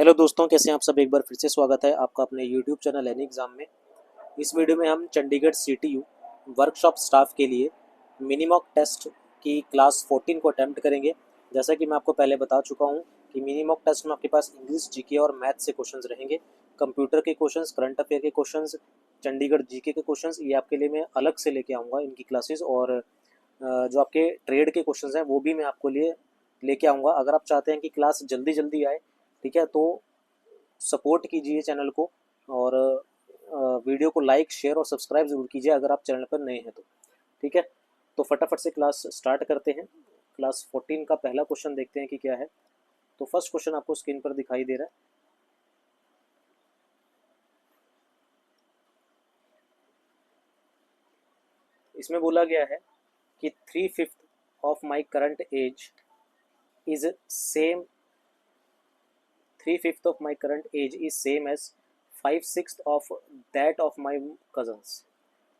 Hello दोस्तों, कैसे हैं आप सब। एक बार फिर से स्वागत है आपका अपने यूट्यूब चैनल एनी एग्ज़ाम में। इस वीडियो में हम चंडीगढ़ सीटीयू वर्कशॉप स्टाफ के लिए मिनी मॉक टेस्ट की क्लास 14 को अटैम्प्ट करेंगे। जैसा कि मैं आपको पहले बता चुका हूं कि मिनी मॉक टेस्ट में आपके पास इंग्लिश, जीके और मैथ से क्वेश्चंस रहेंगे। कंप्यूटर के क्वेश्चंस, करंट अफेयर के क्वेश्चंस, चंडीगढ़ जीके के क्वेश्चंस, ये आपके लिए मैं अलग से लेके आऊँगा इनकी क्लासेस। और जो आपके ट्रेड के क्वेश्चंस हैं वो भी मैं आपको लिए लेके आऊँगा। अगर आप चाहते हैं कि क्लास जल्दी जल्दी आए, ठीक है, तो सपोर्ट कीजिए चैनल को और वीडियो को लाइक, शेयर और सब्सक्राइब ज़रूर कीजिए अगर आप चैनल पर नए हैं तो। ठीक है, तो फटाफट से क्लास स्टार्ट करते हैं। क्लास 14 का पहला क्वेश्चन देखते हैं कि क्या है। तो फर्स्ट क्वेश्चन आपको स्क्रीन पर दिखाई दे रहा है। इसमें बोला गया है कि 3/5 of my current age is same 3/5 of my current age is same as 5/6 of that of my cousins.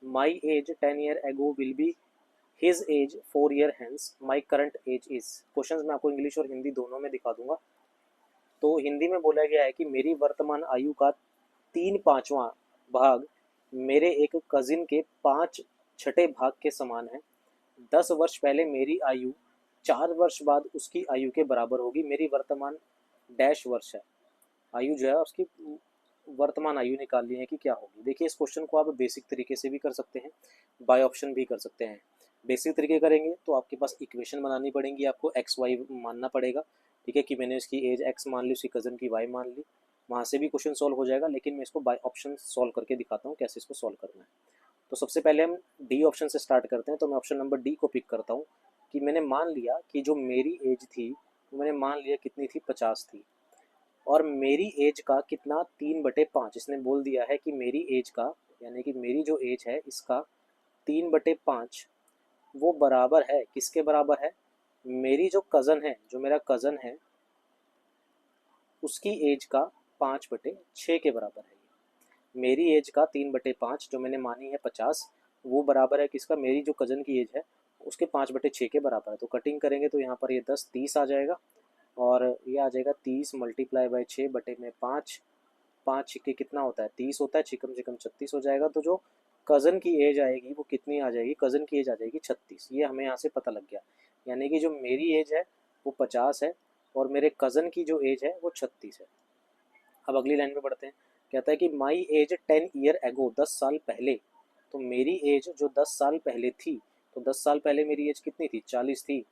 My age 10 year ago will be his age 4 year hence. My current age is. Questions मैं आपको English और हिंदी दोनों में दिखा दूंगा। तो हिंदी में बोला गया है कि मेरी वर्तमान आयु का 3/5वां भाग मेरे एक कजिन के 5/6 भाग के समान है। 10 वर्ष पहले मेरी आयु 4 वर्ष बाद उसकी आयु के बराबर होगी। मेरी वर्तमान डैश वर्ष है। आयु जो है उसकी वर्तमान आयु निकालनी है कि क्या होगी। देखिए, इस क्वेश्चन को आप बेसिक तरीके से भी कर सकते हैं, बाय ऑप्शन भी कर सकते हैं। बेसिक तरीके करेंगे तो आपके पास इक्वेशन बनानी पड़ेंगी, आपको एक्स वाई मानना पड़ेगा। ठीक है, कि मैंने इसकी एज एक्स मान ली, उसकी कज़न की वाई मान ली, वहाँ से भी क्वेश्चन सॉल्व हो जाएगा। लेकिन मैं इसको बाय ऑप्शन सॉल्व करके दिखाता हूँ कैसे इसको सॉल्व करना है। तो सबसे पहले हम डी ऑप्शन से स्टार्ट करते हैं। तो मैं ऑप्शन नंबर डी को पिक करता हूँ कि मैंने मान लिया कि जो मेरी एज थी वो मैंने मान लिया कितनी थी, 50 थी। और मेरी एज का कितना, 3/5। इसने बोल दिया है कि मेरी एज का, यानी कि मेरी जो एज है इसका 3/5 वो बराबर है, किसके बराबर है, मेरी जो कज़न है, जो मेरा कज़न है उसकी एज का 5/6 के बराबर है। मेरी एज का 3/5 जो मैंने मानी है 50, वो बराबर है किसका, मेरी जो कज़न की एज है उसके 5/6 के बराबर है। तो कटिंग करेंगे तो यहाँ पर ये 10 30 आ जाएगा और ये आ जाएगा 30 मल्टीप्लाई बाई 6/5। 5 छिक्के कितना होता है, 30 होता है, छिकम छिकम 36 हो जाएगा। तो जो कज़न की एज आएगी वो कितनी आ जाएगी, कज़न की एज आ जाएगी 36। ये हमें यहाँ से पता लग गया, यानी कि जो मेरी एज है वो 50 है और मेरे कज़न की जो एज है वो 36 है। अब अगली लाइन में बढ़ते हैं। कहता है कि माई एज 10 ईयर एगो, 10 साल पहले। तो मेरी एज जो 10 साल पहले थी, तो 10 साल पहले मेरी एज कितनी थी, 40 थी।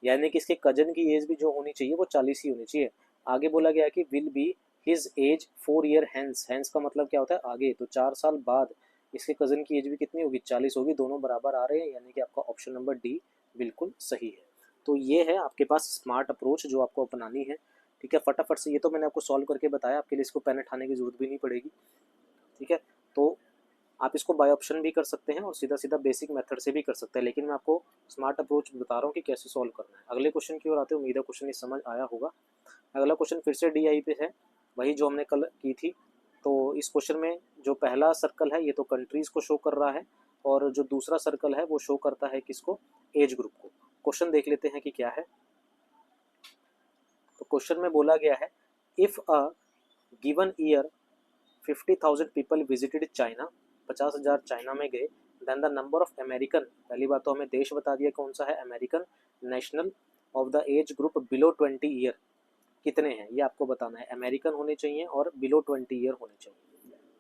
यानी कि इसके कजन की एज भी जो होनी चाहिए वो 40 ही होनी चाहिए। आगे बोला गया कि will be his age 4 year hence. Hence का मतलब क्या होता है, आगे। तो 4 साल बाद इसके कजन की एज भी कितनी होगी, 40 होगी। दोनों बराबर आ रहे हैं, यानी कि आपका ऑप्शन नंबर डी बिल्कुल सही है। तो ये है आपके पास स्मार्ट अप्रोच जो आपको अपनानी है। ठीक है, फटाफट से, ये तो मैंने आपको सॉल्व करके बताया, आपके लिए इसको पेन उठाने की जरूरत भी नहीं पड़ेगी। ठीक है, तो आप इसको बाय ऑप्शन भी कर सकते हैं और सीधा सीधा बेसिक मेथड से भी कर सकते हैं, लेकिन मैं आपको स्मार्ट अप्रोच बता रहा हूँ कि कैसे सॉल्व करना है। अगले क्वेश्चन की ओर आते हैं, उम्मीद है क्वेश्चन ये समझ आया होगा। अगला क्वेश्चन फिर से डीआई पे है, वही जो हमने कल की थी। तो इस क्वेश्चन में जो पहला सर्कल है ये तो कंट्रीज को शो कर रहा है और जो दूसरा सर्कल है वो शो करता है किसको, एज ग्रुप को। क्वेश्चन देख लेते हैं कि क्या है। तो क्वेश्चन में बोला गया है, if a given year 50,000 people visited China, 50,000 China में गए, then the number of American, पहली बात तो हमें देश बता दिया कौन सा है, American national of the age group below 20 year कितने हैं, ये आपको बताना है। अमेरिकन होने चाहिए और बिलो 20 ईयर होने चाहिए।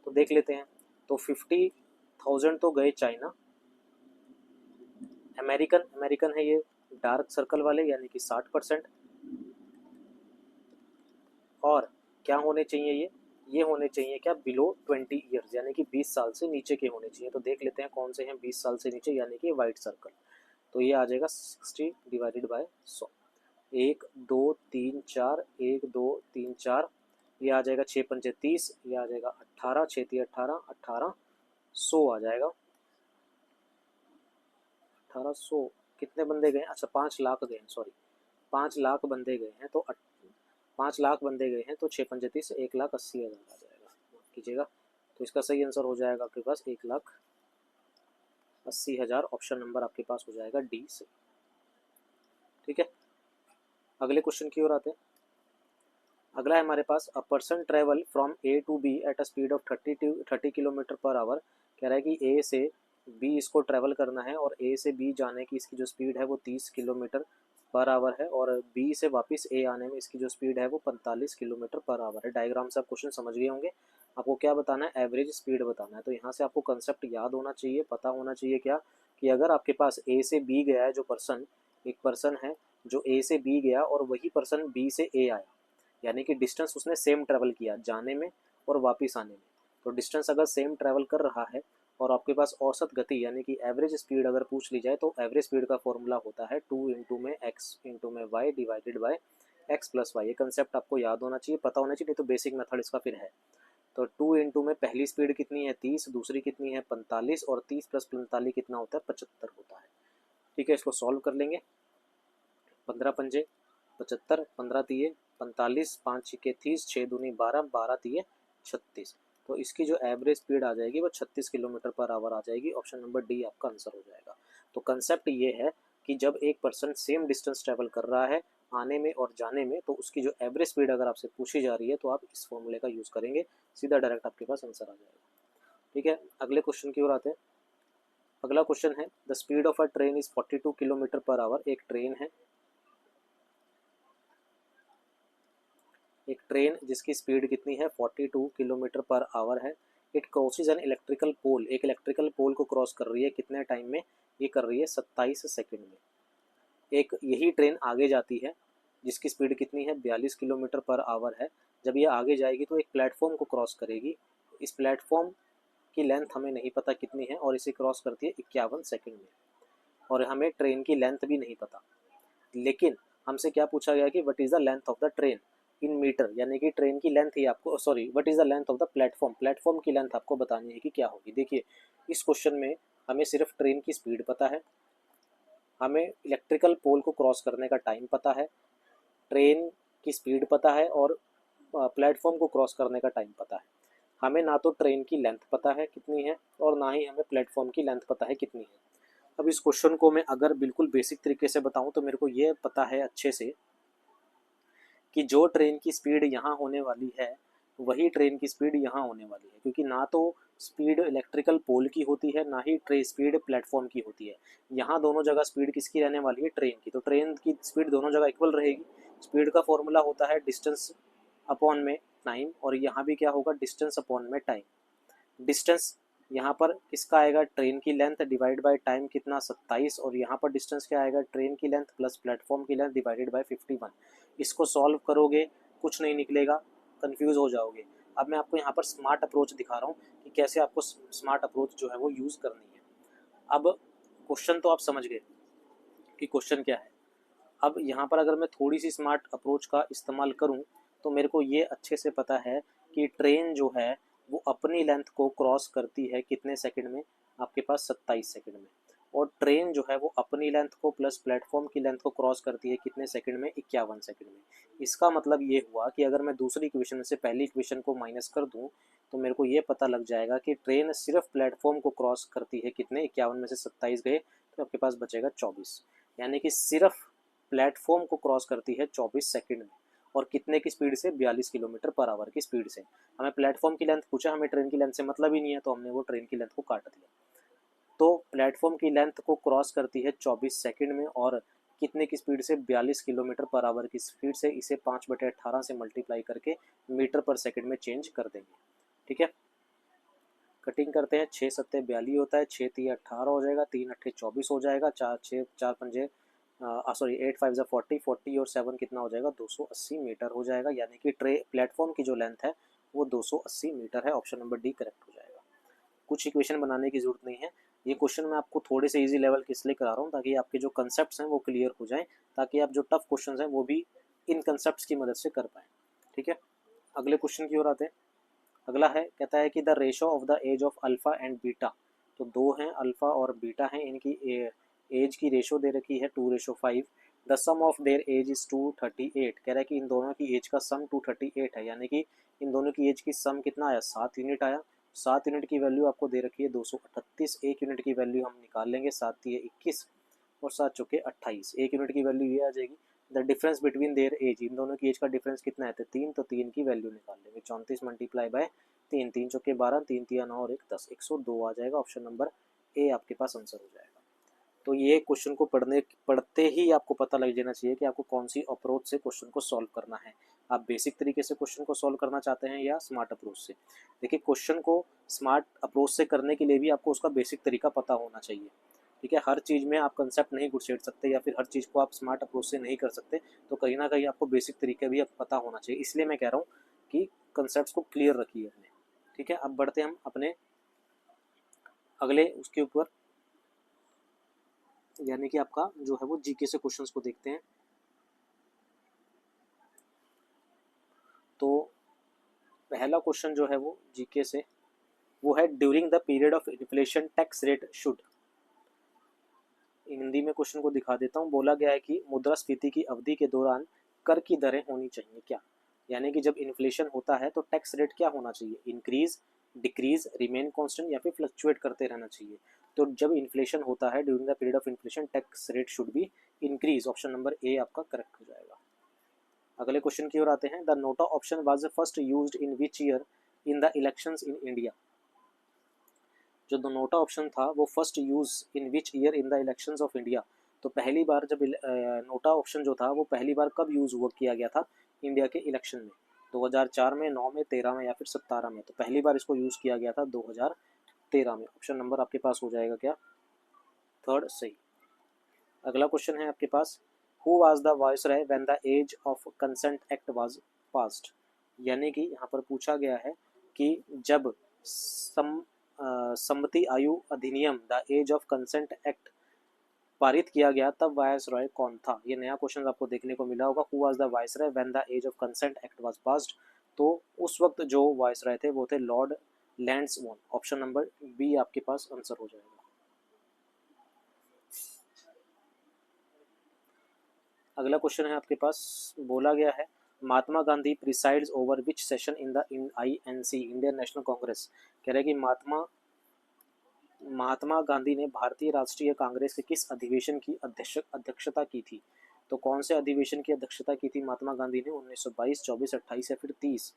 तो देख लेते हैं। तो 50,000 तो गए चाइना। अमेरिकन, अमेरिकन है ये डार्क सर्कल वाले, यानी कि 60%। और क्या होने चाहिए ये होने चाहिए क्या, बिलो 20 ईयर्स, यानी कि 20 साल से नीचे के होने चाहिए। तो देख लेते हैं कौन से हैं 20 साल से नीचे, यानी कि वाइट सर्कल। तो ये आ जाएगा 60 डिवाइडेड बाय 100। 1 2 3 4, 1 2 3 4, ये आ जाएगा 6×5 30, ये आ जाएगा 18, 6 18, 1800 आ जाएगा। 1800 कितने बंदे गए, अच्छा 5 लाख गए हैं, सॉरी 5 लाख बंदे गए हैं। तो 5 लाख बंदे गए हैं, तो 6×5 1,80,000 आ जाएगा, माफ कीजिएगा। तो इसका सही आंसर हो जाएगा आपके पास 1,80,000। ऑप्शन नंबर आपके पास हो जाएगा डी से। ठीक है, अगले क्वेश्चन की ओर आते हैं। अगला है हमारे पास, a person travel from A to B at a speed of 30 kilometre per hour. कह रहा है कि ए से बी इसको ट्रेवल करना है और ए से बी जाने की इसकी जो स्पीड है वो 30 किलोमीटर पर आवर है, और बी से वापस ए आने में इसकी जो स्पीड है वो 45 किलोमीटर पर आवर है। डायग्राम से आप क्वेश्चन समझ गए होंगे। आपको क्या बताना है, एवरेज स्पीड बताना है। तो यहाँ से आपको कंसेप्ट याद होना चाहिए, पता होना चाहिए क्या, कि अगर आपके पास ए से बी गया है जो पर्सन, एक पर्सन है जो ए से बी गया और वही पर्सन बी से ए आया, यानी कि डिस्टेंस उसने सेम ट्रैवल किया जाने में और वापस आने में। तो डिस्टेंस अगर सेम ट्रैवल कर रहा है और आपके पास औसत गति यानी कि एवरेज स्पीड अगर पूछ ली जाए, तो एवरेज स्पीड का फॉर्मूला होता है 2 इंटू में एक्स इंटू में Y divided by X plus Y. ये कंसेप्ट आपको याद होना चाहिए, पता होना चाहिए, नहीं तो बेसिक मेथड इसका फिर है। तो 2 इंटू में पहली स्पीड कितनी है 30, दूसरी कितनी है 45, और 30 प्लस 45 कितना होता है 75 होता है। ठीक है, इसको सॉल्व कर लेंगे। 15 पंजे 75, 15 तीये 45, 5 छिके 30, 6 दूनी 12, 12 तीये 36। तो इसकी जो एवरेज स्पीड आ जाएगी वो 36 किलोमीटर पर आवर आ जाएगी। ऑप्शन नंबर डी आपका आंसर हो जाएगा। तो कंसेप्ट ये है कि जब एक पर्सन सेम डिस्टेंस ट्रेवल कर रहा है आने में और जाने में, तो उसकी जो एवरेज स्पीड अगर आपसे पूछी जा रही है तो आप इस फॉर्मूले का यूज़ करेंगे, सीधा डायरेक्ट आपके पास आंसर आ जाएगा। ठीक है, अगले क्वेश्चन की ओर आते हैं। अगला क्वेश्चन है, the speed of a train is 42 kilometre per our. एक ट्रेन है, एक ट्रेन जिसकी स्पीड कितनी है 42 किलोमीटर पर आवर है। It crosses an electrical pole, एक इलेक्ट्रिकल पोल को क्रॉस कर रही है, कितने टाइम में, ये कर रही है 27 सेकंड में। एक यही ट्रेन आगे जाती है जिसकी स्पीड कितनी है 42 किलोमीटर पर आवर है। जब ये आगे जाएगी तो एक प्लेटफॉर्म को क्रॉस करेगी। इस प्लेटफॉर्म की लेंथ हमें नहीं पता कितनी है और इसे क्रॉस करती है 51 सेकंड में, और हमें ट्रेन की लेंथ भी नहीं पता। लेकिन हमसे क्या पूछा गया कि what is the length of the train in metre, यानी कि ट्रेन की लेंथ ही आपको, sorry, what is the length of the platform, platform की लेंथ आपको बतानी है कि क्या होगी। देखिए, इस क्वेश्चन में हमें सिर्फ ट्रेन की स्पीड पता है, हमें इलेक्ट्रिकल पोल को क्रॉस करने का टाइम पता है, ट्रेन की स्पीड पता है, और प्लेटफॉर्म को क्रॉस करने का टाइम पता है। हमें ना तो ट्रेन की लेंथ पता है कितनी है और ना ही हमें प्लेटफॉर्म की लेंथ पता है कितनी है। अब इस क्वेश्चन को मैं अगर बिल्कुल बेसिक तरीके से बताऊं तो मेरे को ये पता है अच्छे से कि जो ट्रेन की स्पीड यहाँ होने वाली है वही ट्रेन की स्पीड यहाँ होने वाली है, क्योंकि ना तो स्पीड इलेक्ट्रिकल पोल की होती है ना ही ट्रेन स्पीड प्लेटफॉर्म की होती है। यहाँ दोनों जगह स्पीड किसकी रहने वाली है, ट्रेन की। तो ट्रेन की स्पीड दोनों जगह इक्वल रहेगी। स्पीड का फॉर्मूला होता है डिस्टेंस अपॉन में टाइम, और यहाँ भी क्या होगा, डिस्टेंस अपॉन में टाइम। डिस्टेंस यहाँ पर किसका आएगा, ट्रेन की लेंथ डिवाइड बाय टाइम कितना 27, और यहाँ पर डिस्टेंस क्या आएगा, ट्रेन की लेंथ प्लस प्लेटफॉर्म की लेंथ डिवाइडेड बाय 51। इसको सॉल्व करोगे कुछ नहीं निकलेगा, कंफ्यूज हो जाओगे। अब मैं आपको यहाँ पर स्मार्ट अप्रोच दिखा रहा हूँ कि कैसे आपको स्मार्ट अप्रोच जो है वो यूज़ करनी है। अब क्वेश्चन तो आप समझ गए कि क्वेश्चन क्या है। अब यहाँ पर अगर मैं थोड़ी सी स्मार्ट अप्रोच का इस्तेमाल करूँ तो मेरे को ये अच्छे से पता है कि ट्रेन जो है वो अपनी लेंथ को क्रॉस करती है कितने सेकंड में, आपके पास 27 सेकंड में, और ट्रेन जो है वो अपनी लेंथ को प्लस प्लेटफॉर्म की लेंथ को क्रॉस करती है कितने सेकंड में, 51 सेकंड में। इसका मतलब ये हुआ कि अगर मैं दूसरी इक्वेशन में से पहली इक्वेशन को माइनस कर दूँ तो मेरे को ये पता लग जाएगा कि ट्रेन सिर्फ प्लेटफॉर्म को क्रॉस करती है कितने, 51 में से 27 गए तो आपके पास बचेगा 24, यानी कि सिर्फ प्लेटफॉर्म को क्रॉस करती है 24 सेकंड में, और कितने की स्पीड से, 42 किलोमीटर पर आवर की स्पीड से। हमें प्लेटफॉर्म की लेंथ पूछा, हमें ट्रेन की लेंथ से मतलब ही नहीं है, तो हमने वो ट्रेन की लेंथ को काट दिया। तो प्लेटफॉर्म की लेंथ को क्रॉस करती है 24 सेकंड में, और कितने की स्पीड से, 42 किलोमीटर पर आवर की स्पीड से। इसे 5/18 से मल्टीप्लाई करके मीटर पर सेकंड में चेंज कर देंगे। ठीक है, कटिंग करते हैं। 6 सत्ते 42 होता है, 6 तिये 18 हो जाएगा, 3 अट्ठे 24 हो जाएगा, 4 पंजे सॉरी 8 5 40, 40 और 7 कितना हो जाएगा, 280 मीटर हो जाएगा। यानी कि प्लेटफॉर्म की जो लेंथ है वो 280 मीटर है। ऑप्शन नंबर डी करेक्ट हो जाएगा। कुछ इक्वेशन बनाने की जरूरत नहीं है। ये क्वेश्चन मैं आपको थोड़े से इजी लेवल के इसलिए करा रहा हूँ ताकि आपके जो कंसेप्ट्स हैं वो क्लियर हो जाएं, ताकि आप जो टफ क्वेश्चन हैं वो भी इन कंसेप्ट्स की मदद से कर पाएँ। ठीक है, अगले क्वेश्चन की ओर आते हैं। अगला है, कहता है कि the ratio of the age of alpha and beta. तो दो हैं, अल्फा और बीटा हैं, इनकी एज की रेशो दे रखी है 2:5। The sum of their age is 238। कह रहा है कि इन दोनों की एज का सम 238 है, यानी कि इन दोनों की एज की सम कितना आया, 7 यूनिट आया। 7 यूनिट की वैल्यू आपको दे रखी है 238। 1 यूनिट की वैल्यू हम निकाल लेंगे, 7 तिये 21 और 7 चौके 28। 1 यूनिट की वैल्यू ये आ जाएगी the difference between their age, इन दोनों की एज का डिफरेंस कितना है, तो 3, तो 3 की वैल्यू निकाल लेंगे। 34 मल्टीप्लाई बाय 3, 3 चौके 12, 3 तिया 9 और 1 10, 102 आ जाएगा। ऑप्शन नंबर ए आपके पास आंसर हो जाएगा। तो ये क्वेश्चन को पढ़ते ही आपको पता लग जाना चाहिए कि आपको कौन सी अप्रोच से क्वेश्चन को सॉल्व करना है। आप बेसिक तरीके से क्वेश्चन को सॉल्व करना चाहते हैं या स्मार्ट अप्रोच से। देखिए, क्वेश्चन को स्मार्ट अप्रोच से करने के लिए भी आपको उसका बेसिक तरीका पता होना चाहिए। ठीक है, हर चीज़ में आप कंसेप्ट नहीं घुसेड़ सकते या फिर हर चीज़ को आप स्मार्ट अप्रोच से नहीं कर सकते, तो कहीं ना कहीं आपको बेसिक तरीके भी पता होना चाहिए। इसलिए मैं कह रहा हूँ कि कंसेप्ट को क्लियर रखिए अपने। ठीक है, अब बढ़ते हम अपने अगले उसके ऊपर, यानी कि आपका जो है वो जीके से क्वेश्चंस को देखते हैं। तो पहला क्वेश्चन जो है वो जीके से वो है, during the period of inflation tax rate should. Hindi में क्वेश्चन को दिखा देता हूँ। बोला गया है कि मुद्रास्फीति की अवधि के दौरान कर की दरें होनी चाहिए क्या, यानी कि जब इन्फ्लेशन होता है तो टैक्स रेट क्या होना चाहिए, इंक्रीज, डिक्रीज, रिमेन कांस्टेंट या फिर फ्लक्चुएट करते रहना चाहिए। तो जब इन्फ्लेशन होता है during the period of inflation tax rate should be increase. Option number A आपका करेक्ट हो जाएगा। अगले क्वेश्चन की ओर आते हैं। The NOTA option was first used in which year in the elections in India. जो द नोटा ऑप्शन था वो first use in which year in the elections of India. तो पहली बार जब नोटा ऑप्शन जो था वो पहली बार कब यूज हुआ किया गया था इंडिया के इलेक्शन में, 2004 में, 9 में, 13 में या फिर 17 में। तो पहली बार इसको यूज किया गया था 2013 में। ऑप्शन नंबर आपके पास हो जाएगा क्या, थर्ड सही। अगला क्वेश्चन है आपके पास, who was the viceroy when the age of consent act was passed. यानी कि यहाँ पर पूछा गया है कि जब सम्मति आयु अधिनियम the age of consent act पारित किया गया तब वायसराय कौन था। ये नया क्वेश्चन आपको देखने को मिला होगा, who was the viceroy when the age of consent act was passed. तो उस वक्त जो वायसराय थे वो थे lord Lansdowne. Option number B आपके पास आंसर हो जाएगा। अगला क्वेश्चन है आपके पास, बोला गया है Mahatma Gandhi presides over which session in the INC, Indian National Congress. कह रहे हैं कि महात्मा गांधी ने भारतीय राष्ट्रीय कांग्रेस के किस अधिवेशन की अध्यक्षता की थी। तो कौन से अधिवेशन की अध्यक्षता की थी महात्मा गांधी ने, 1922, 24, 28 या फिर 30।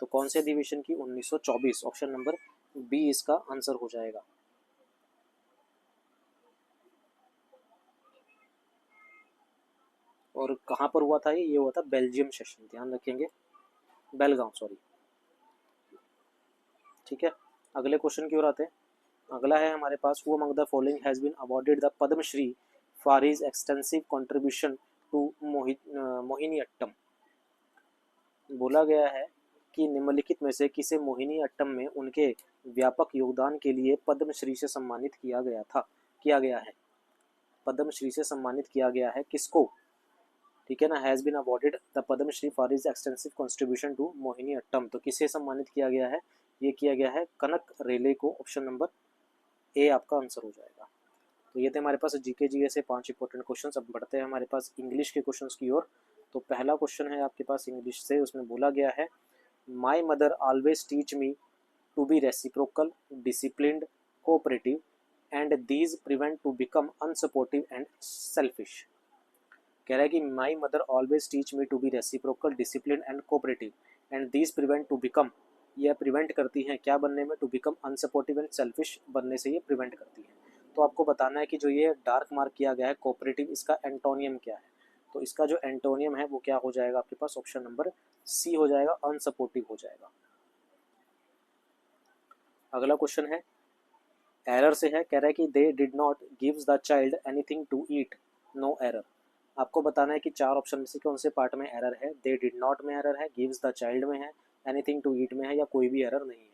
तो कौन से अधिवेशन की, 1924। ऑप्शन नंबर बी इसका आंसर हो जाएगा। और कहाँ पर हुआ था ये हुआ था बेल्जियम सेशन, ध्यान रखेंगे, बेलगांव सॉरी। ठीक है, अगले क्वेश्चन की ओर आते हैं। अगला है हमारे पास, who among the following has been awarded the Padmashri for his extensive contribution to Mohiniyattam. बोला गया है कि निम्नलिखित में से किसे मोहिनीअट्टम में उनके व्यापक योगदान के लिए पद्मश्री से सम्मानित किया गया है। पद्मश्री से सम्मानित किया गया है किसको, ठीक है ना, has been awarded the Padmashri for his extensive contribution to Mohiniyattam. तो किसे सम्मानित किया गया है, ये किया गया है कनक रेले को। ऑप्शन नंबर ए आपका आंसर हो जाएगा। तो ये थे हमारे पास जीके जीए से 5 इंपॉर्टेंट क्वेश्चंस। अब बढ़ते हैं हमारे पास इंग्लिश के क्वेश्चंस की ओर। तो पहला क्वेश्चन है आपके पास इंग्लिश से, उसमें बोला गया है, my mother always teach me to be reciprocal, disciplined, cooperative and these prevent to become unsupportive and selfish. कह रहा है कि my mother always teach me to be reciprocal, discipline and cooperative and these prevent to become, यह prevent करती हैं क्या बनने में, to become unsupportive and selfish बनने से ये प्रिवेंट करती हैं। तो आपको बताना है कि जो ये डार्क मार्क किया गया है कोऑपरेटिव, इसका एंटोनियम क्या है। तो इसका जो एंटोनियम है वो क्या हो जाएगा आपके पास, ऑप्शन नंबर सी हो जाएगा, अनसपोर्टिव हो जाएगा। अगला क्वेश्चन है एरर से है, कह रहा है कि they did not gives the child anything to eat, no error. आपको बताना है कि 4 ऑप्शन में से कौन से पार्ट में एरर है। दे डिड नॉट में एरर है, गिव्स द चाइल्ड में है, एनीथिंग टू ईट में है, या कोई भी एरर नहीं है।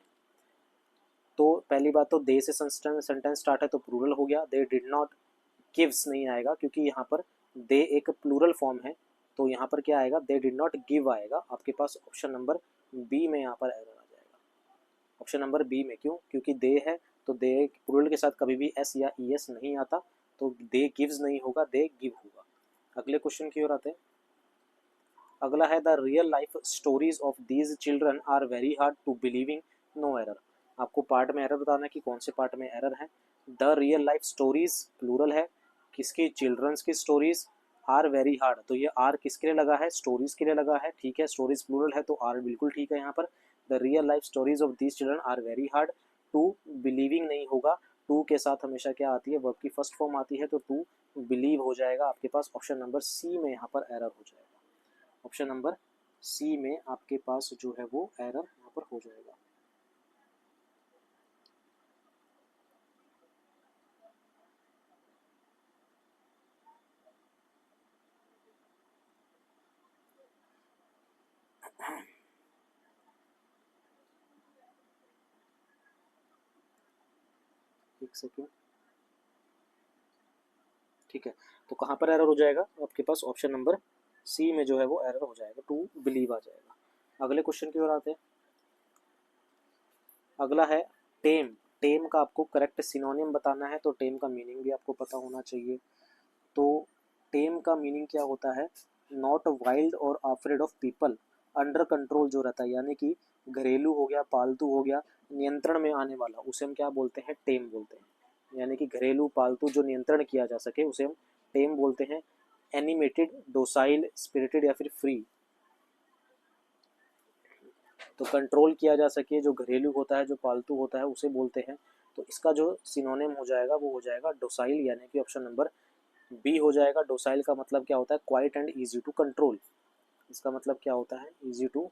तो पहली बात तो दे से सेंटेंस स्टार्ट है तो प्लूरल हो गया, दे डिड नॉट, गिव्स नहीं आएगा क्योंकि यहाँ पर दे एक प्लूरल फॉर्म है। तो यहाँ पर क्या आएगा, दे डिड नॉट गिव आएगा आपके पास। ऑप्शन नंबर बी में यहाँ पर एरर आ जाएगा। ऑप्शन नंबर बी में, क्यों, क्योंकि दे है तो दे प्लूरल के साथ कभी भी एस या ई एस नहीं आता, तो दे गिव्स नहीं होगा, दे गिव होगा। अगले क्वेश्चन की ओर आते हैं। अगला है, the real life stories of these children are very hard to believing, no error. आपको पार्ट में एरर बताना है कि कौन से पार्ट में एरर है। The real life stories plural है, किसकी, चिल्ड्रंस की स्टोरीज, आर वेरी हार्ड, तो ये आर किसके लिए लगा है, स्टोरीज के लिए लगा है, ठीक है, स्टोरीज प्लूरल है तो आर बिल्कुल ठीक है यहाँ पर। The real life stories of these children are very hard. To believing नहीं होगा, टू के साथ हमेशा क्या आती है, वर्ब की फर्स्ट फॉर्म आती है, तो टू बिलीव हो जाएगा आपके पास। ऑप्शन नंबर सी में यहाँ पर एरर हो जाएगा, ऑप्शन नंबर सी में आपके पास जो है वो एरर यहाँ पर हो जाएगा। एक सेकेंड, ठीक है, तो कहाँ पर एरर हो जाएगा आपके पास, ऑप्शन नंबर सी में जो है वो एरर हो जाएगा, टू बिलीव आ जाएगा। अगले क्वेश्चन की ओर आते हैं। अगला है टेम। टेम का आपको करेक्ट सिनोनिम बताना है, तो टेम का मीनिंग भी आपको पता होना चाहिए। तो टेम का मीनिंग क्या होता है, नॉट वाइल्ड और afraid of people, under control जो रहता है, यानी कि घरेलू हो गया, पालतू हो गया, नियंत्रण में आने वाला, उसे हम क्या बोलते हैं, टेम बोलते हैं। यानी कि घरेलू पालतू जो नियंत्रण किया जा सके उसे हम टेम बोलते हैं। एनिमेटेड, डोसाइल, स्पिरिटेड या फिर फ्री, तो कंट्रोल किया जा सके, जो घरेलू होता है, जो पालतू होता है उसे बोलते हैं। तो इसका जो सिनोनिम हो जाएगा वो हो जाएगा डोसाइल, यानी कि ऑप्शन नंबर बी हो जाएगा। डोसाइल का मतलब क्या होता है, quiet and easy to control. इसका मतलब क्या होता है, इजी टू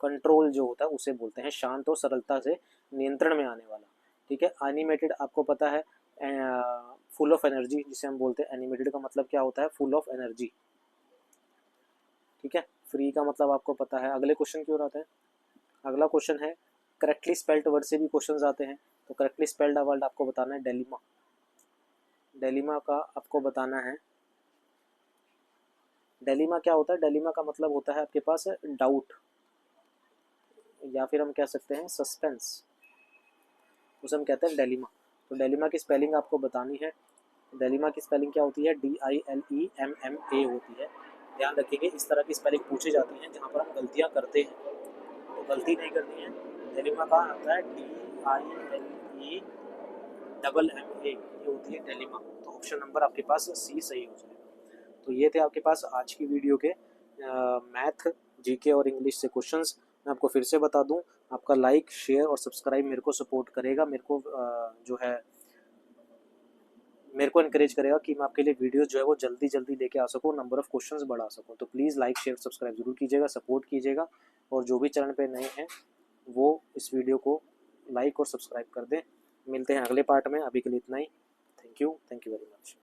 कंट्रोल जो होता है उसे बोलते हैं, शांत और सरलता से नियंत्रण में आने वाला, ठीक है। एनिमेटेड आपको पता है, फुल ऑफ एनर्जी जिसे हम बोलते हैं, एनिमेटेड का मतलब क्या होता है, फुल ऑफ एनर्जी, ठीक है। फ्री का मतलब आपको पता है। अगले क्वेश्चन की ओर आते हैं। अगला क्वेश्चन है करेक्टली स्पेल्ड वर्ड से भी क्वेश्चन आते हैं, तो करेक्टली स्पेल्ड वर्ड आपको बताना है डेलिमा। डेलिमा का आपको बताना है, डेलिमा क्या होता है, डेलिमा का मतलब होता है आपके पास डाउट, या फिर हम कह सकते हैं सस्पेंस, उसे हम कहते हैं डेलिमा। तो डेलिमा की स्पेलिंग आपको बतानी है। डेलिमा की स्पेलिंग क्या होती है, DILEMMA होती है। ध्यान रखिए इस तरह की स्पेलिंग पूछी जाती है जहाँ पर हम गलतियाँ करते हैं, तो गलती नहीं करनी है। डेलिमा का आता है DILEMMA, ये होती है डेलिमा। तो ऑप्शन नंबर आपके पास सी सही हो जाएगा। तो ये थे आपके पास आज की वीडियो के मैथ, जीके और इंग्लिश से क्वेश्चंस। मैं आपको फिर से बता दूं, आपका लाइक, शेयर और सब्सक्राइब मेरे को सपोर्ट करेगा, मेरे को जो है मेरे को इनकरेज करेगा कि मैं आपके लिए वीडियोस जो है वो जल्दी जल्दी लेके आ सकूँ, नंबर ऑफ क्वेश्चंस बढ़ा सकूँ। तो प्लीज़ लाइक, शेयर, सब्सक्राइब जरूर कीजिएगा, सपोर्ट कीजिएगा, और जो भी चैनल पे नए हैं वो इस वीडियो को लाइक और सब्सक्राइब कर दें। मिलते हैं अगले पार्ट में, अभी के लिए इतना ही। Thank you very much.